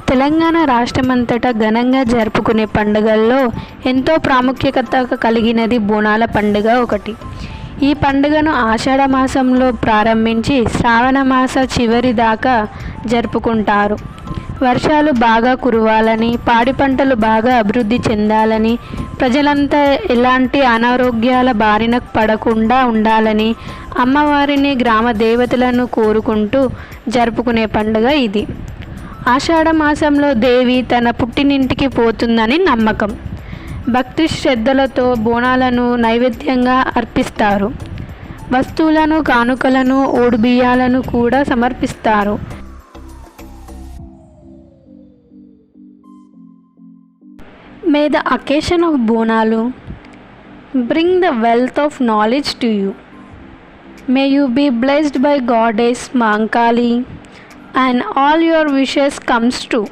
తెలంగాణ రాష్ట్రమంతటా ఘనంగా జరుపుకునే పండుగల్లో ఎంతో ప్రాముఖ్యత కలిగినది బోనాల పండుగ ఒకటి. ఈ పండుగను ఆషాఢ మాసంలో ప్రారంభించి శ్రావణ మాస చివరి దాకా జరుపుకుంటారు. వర్షాలు బాగా కురవాలని, పాడి పంటలు బాగా అభివృద్ధి చెందాలని, ప్రజలంతా ఎలాంటి అనారోగ్యాల బారిన పడకుండా ఉండాలని అమ్మవారిని, గ్రామ దేవతలను కోరుకుంటూ జరుపుకునే పండుగ ఇది. ఆషాఢ మాసంలో దేవి తన పుట్టినింటికి పోతుందని నమ్మకం. భక్తి శ్రద్ధలతో బోనాలను నైవేద్యంగా అర్పిస్తారు. వస్తువులను, కానుకలను, ఓడిబియ్యాలను కూడా సమర్పిస్తారు. May the occasion of Bonalu bring the wealth of knowledge to you. May you be blessed by Goddess Mahankali and all your wishes comes true.